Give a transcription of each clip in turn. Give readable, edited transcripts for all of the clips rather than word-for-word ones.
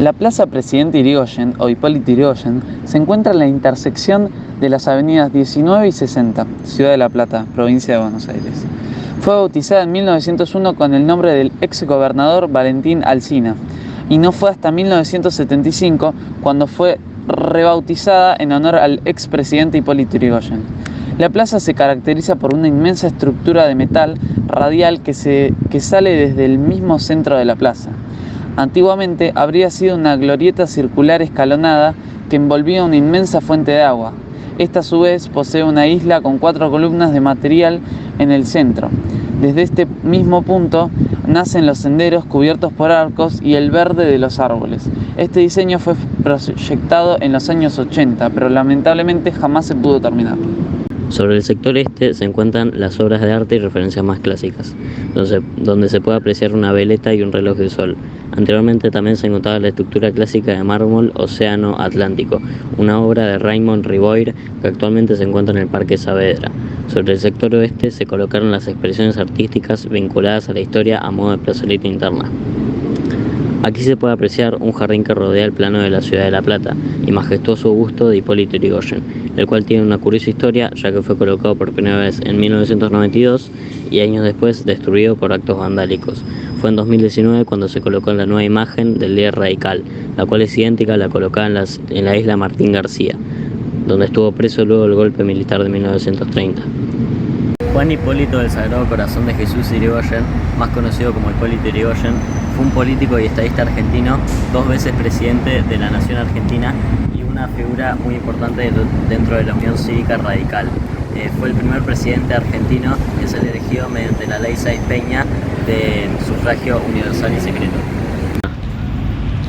La Plaza Presidente Irigoyen, o Hipólito Yrigoyen, se encuentra en la intersección de las avenidas 19 y 60, Ciudad de La Plata, provincia de Buenos Aires. Fue bautizada en 1901 con el nombre del ex gobernador Valentín Alsina, y no fue hasta 1975 cuando fue rebautizada en honor al ex presidente Hipólito Yrigoyen. La plaza se caracteriza por una inmensa estructura de metal radial que sale desde el mismo centro de la plaza. Antiguamente habría sido una glorieta circular escalonada que envolvía una inmensa fuente de agua. Esta a su vez posee una isla con 4 columnas de material en el centro. Desde este mismo punto nacen los senderos cubiertos por arcos y el verde de los árboles. Este diseño fue proyectado en los años 80, pero lamentablemente jamás se pudo terminar. Sobre el sector este se encuentran las obras de arte y referencias más clásicas, donde se puede apreciar una veleta y un reloj de sol. Anteriormente también se encontraba la estructura clásica de mármol Océano Atlántico, una obra de Raymond Riboir que actualmente se encuentra en el Parque Saavedra. Sobre el sector oeste se colocaron las expresiones artísticas vinculadas a la historia a modo de plazoleta interna. Aquí se puede apreciar un jardín que rodea el plano de la ciudad de La Plata y majestuoso busto de Hipólito Yrigoyen, el cual tiene una curiosa historia ya que fue colocado por primera vez en 1992 y años después destruido por actos vandálicos. Fue en 2019 cuando se colocó la nueva imagen del líder radical, la cual es idéntica a la colocada en la isla Martín García, donde estuvo preso luego del golpe militar de 1930. Juan Hipólito del Sagrado Corazón de Jesús Yrigoyen, más conocido como Hipólito Yrigoyen, fue un político y estadista argentino, 2 veces presidente de la Nación Argentina y una figura muy importante dentro de la Unión Cívica Radical. Fue el primer presidente argentino que se elegido mediante la Ley Sáenz Peña de sufragio universal y secreto.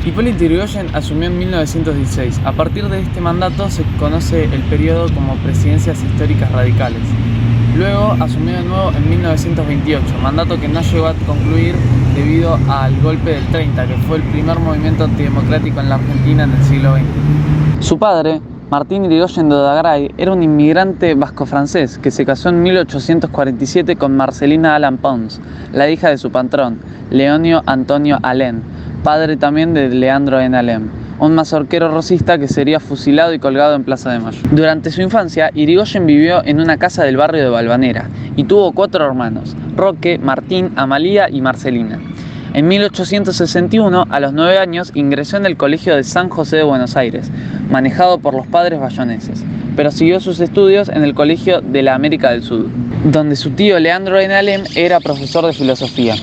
Hipólito Yrigoyen asumió en 1916. A partir de este mandato se conoce el periodo como presidencias históricas radicales. Luego asumió de nuevo en 1928, mandato que no llegó a concluir debido al golpe del 30, que fue el primer movimiento antidemocrático en la Argentina en el siglo XX. Su padre, Martín Irigoyen de Odagrain, era un inmigrante vasco-francés que se casó en 1847 con Marcelina Allen Pons, la hija de su patrón, Leonio Antonio Alem, padre también de Leandro N. Alem, un mazorquero rosista que sería fusilado y colgado en Plaza de Mayo. Durante su infancia, Irigoyen vivió en una casa del barrio de Valvanera y tuvo 4 hermanos, Roque, Martín, Amalía y Marcelina. En 1861, a los 9 años, ingresó en el Colegio de San José de Buenos Aires, manejado por los padres bayoneses, pero siguió sus estudios en el Colegio de la América del Sur, donde su tío Leandro N. Alem era profesor de filosofía.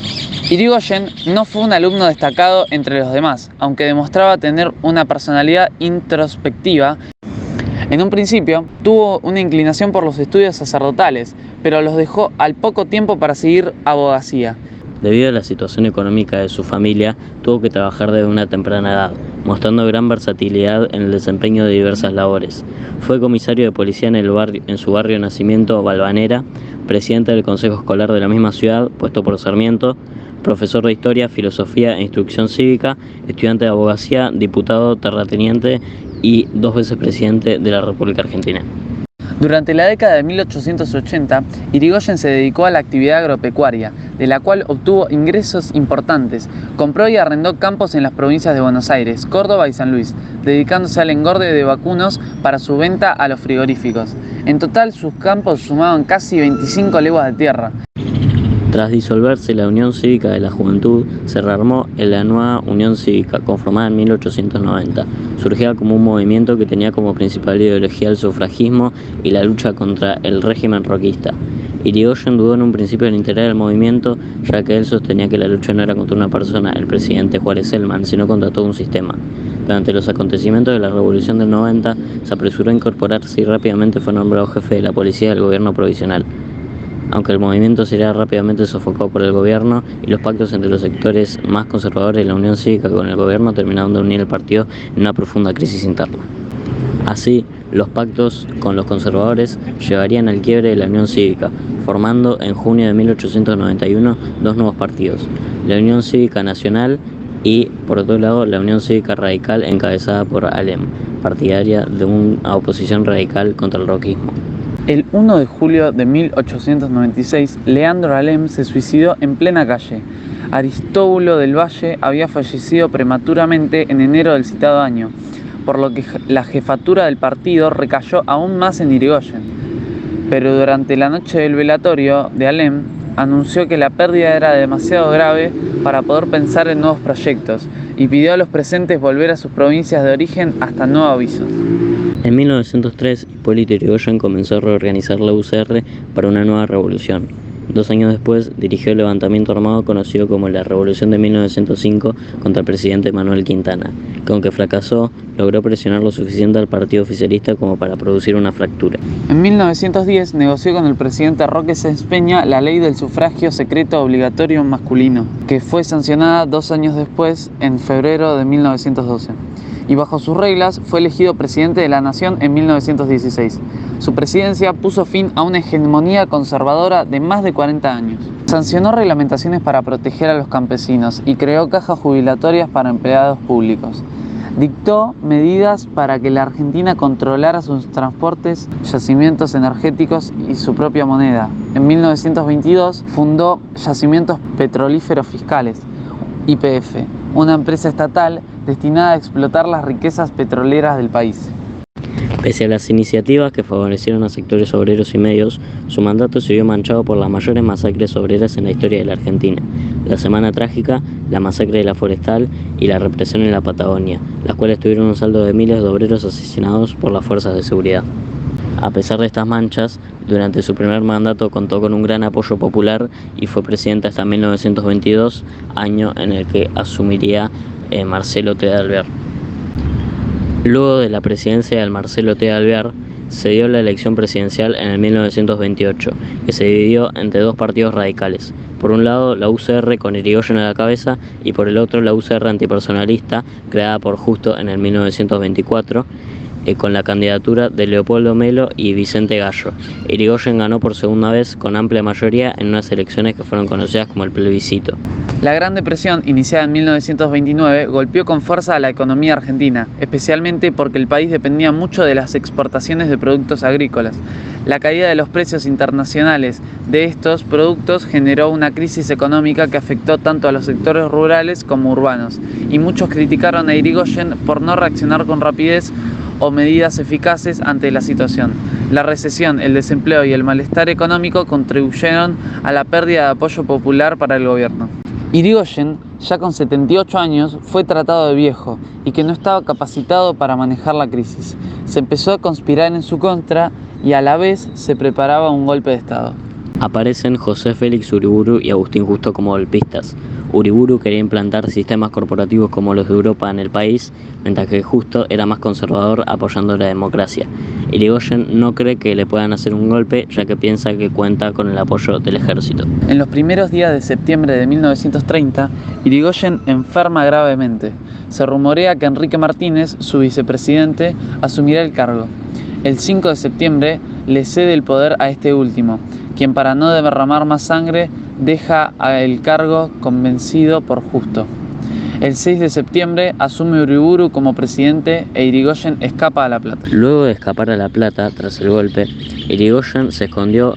Irigoyen no fue un alumno destacado entre los demás, aunque demostraba tener una personalidad introspectiva. En un principio, tuvo una inclinación por los estudios sacerdotales, pero los dejó al poco tiempo para seguir abogacía. Debido a la situación económica de su familia, tuvo que trabajar desde una temprana edad, mostrando gran versatilidad en el desempeño de diversas labores. Fue comisario de policía en su barrio de nacimiento, Valvanera, presidente del consejo escolar de la misma ciudad, puesto por Sarmiento, profesor de Historia, Filosofía e Instrucción Cívica, estudiante de abogacía, diputado terrateniente y 2 veces presidente de la República Argentina. Durante la década de 1880, Irigoyen se dedicó a la actividad agropecuaria, de la cual obtuvo ingresos importantes. Compró y arrendó campos en las provincias de Buenos Aires, Córdoba y San Luis, dedicándose al engorde de vacunos para su venta a los frigoríficos. En total, sus campos sumaban casi 25 leguas de tierra. Tras disolverse la Unión Cívica de la Juventud, se rearmó en la nueva Unión Cívica, conformada en 1890. Surgía como un movimiento que tenía como principal ideología el sufragismo y la lucha contra el régimen roquista. Irigoyen dudó en un principio del interés del movimiento, ya que él sostenía que la lucha no era contra una persona, el presidente Juárez Celman, sino contra todo un sistema. Durante los acontecimientos de la Revolución del 90, se apresuró a incorporarse y rápidamente fue nombrado jefe de la policía del gobierno provisional. Aunque el movimiento sería rápidamente sofocado por el gobierno y los pactos entre los sectores más conservadores de la Unión Cívica con el gobierno terminaron de unir el partido en una profunda crisis interna. Así, los pactos con los conservadores llevarían al quiebre de la Unión Cívica, formando en junio de 1891 2 nuevos partidos, la Unión Cívica Nacional y, por otro lado, la Unión Cívica Radical encabezada por Alem, partidaria de una oposición radical contra el roquismo. El 1 de julio de 1896, Leandro Alem se suicidó en plena calle. Aristóbulo del Valle había fallecido prematuramente en enero del citado año, por lo que la jefatura del partido recayó aún más en Irigoyen. Pero durante la noche del velatorio de Alem, anunció que la pérdida era demasiado grave para poder pensar en nuevos proyectos y pidió a los presentes volver a sus provincias de origen hasta nuevo aviso. En 1903, Hipólito Yrigoyen comenzó a reorganizar la UCR para una nueva revolución. 2 años después, dirigió el levantamiento armado conocido como la Revolución de 1905 contra el presidente Manuel Quintana, que aunque fracasó, logró presionar lo suficiente al partido oficialista como para producir una fractura. En 1910 negoció con el presidente Roque Sáenz Peña la ley del sufragio secreto obligatorio masculino, que fue sancionada 2 años después, en febrero de 1912. Y bajo sus reglas fue elegido presidente de la Nación en 1916. Su presidencia puso fin a una hegemonía conservadora de más de 40 años. Sancionó reglamentaciones para proteger a los campesinos y creó cajas jubilatorias para empleados públicos. Dictó medidas para que la Argentina controlara sus transportes, yacimientos energéticos y su propia moneda. En 1922 fundó Yacimientos Petrolíferos Fiscales, YPF, una empresa estatal destinada a explotar las riquezas petroleras del país. Pese a las iniciativas que favorecieron a sectores obreros y medios, su mandato se vio manchado por las mayores masacres obreras en la historia de la Argentina: la Semana Trágica, la masacre de la Forestal y la represión en la Patagonia, las cuales tuvieron un saldo de miles de obreros asesinados por las fuerzas de seguridad. A pesar de estas manchas, durante su primer mandato contó con un gran apoyo popular y fue presidente hasta 1922, año en el que asumiría Marcelo T. de Alvear. Luego de la presidencia de Marcelo T. de Alvear, se dio la elección presidencial en el 1928, que se dividió entre 2 partidos radicales. Por un lado, la UCR con Irigoyen a la cabeza, y por el otro, la UCR antipersonalista, creada por Justo en el 1924, con la candidatura de Leopoldo Melo y Vicente Gallo. Irigoyen ganó por segunda vez con amplia mayoría en unas elecciones que fueron conocidas como el plebiscito. La Gran Depresión, iniciada en 1929, golpeó con fuerza a la economía argentina, especialmente porque el país dependía mucho de las exportaciones de productos agrícolas. La caída de los precios internacionales de estos productos generó una crisis económica que afectó tanto a los sectores rurales como urbanos, y muchos criticaron a Irigoyen por no reaccionar con rapidez o medidas eficaces ante la situación. La recesión, el desempleo y el malestar económico contribuyeron a la pérdida de apoyo popular para el gobierno. Irigoyen, ya con 78 años, fue tratado de viejo y que no estaba capacitado para manejar la crisis. Se empezó a conspirar en su contra y a la vez se preparaba un golpe de Estado. Aparecen José Félix Uriburu y Agustín Justo como golpistas. Uriburu quería implantar sistemas corporativos como los de Europa en el país, mientras que Justo era más conservador, apoyando la democracia. Irigoyen no cree que le puedan hacer un golpe, ya que piensa que cuenta con el apoyo del ejército. En los primeros días de septiembre de 1930, Irigoyen enferma gravemente. Se rumorea que Enrique Martínez, su vicepresidente, asumirá el cargo. El 5 de septiembre le cede el poder a este último, quien, para no derramar más sangre, deja el cargo convencido por Justo. El 6 de septiembre asume Uriburu como presidente e Irigoyen escapa a La Plata. Luego de escapar a La Plata, tras el golpe, Irigoyen se escondió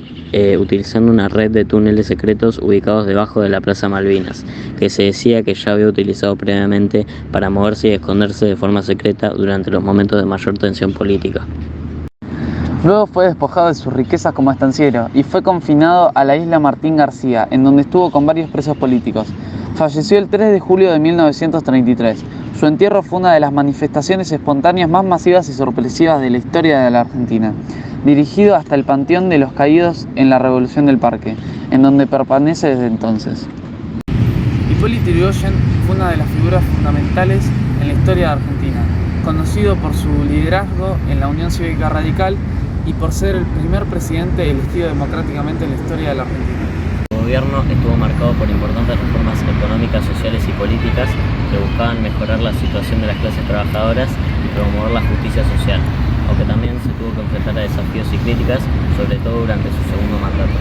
utilizando una red de túneles secretos ubicados debajo de la Plaza Malvinas, que se decía que ya había utilizado previamente para moverse y esconderse de forma secreta durante los momentos de mayor tensión política. Luego fue despojado de sus riquezas como estanciero y fue confinado a la isla Martín García, en donde estuvo con varios presos políticos. Falleció el 3 de julio de 1933. Su entierro fue una de las manifestaciones espontáneas más masivas y sorpresivas de la historia de la Argentina, dirigido hasta el Panteón de los Caídos en la Revolución del Parque, en donde permanece desde entonces. Hipólito Yrigoyen fue una de las figuras fundamentales en la historia de Argentina, conocido por su liderazgo en la Unión Cívica Radical y por ser el primer presidente elegido democráticamente en la historia de la Argentina. Su gobierno estuvo marcado por importantes reformas económicas, sociales y políticas que buscaban mejorar la situación de las clases trabajadoras y promover la justicia social, aunque también se tuvo que enfrentar a desafíos y críticas, sobre todo durante su segundo mandato.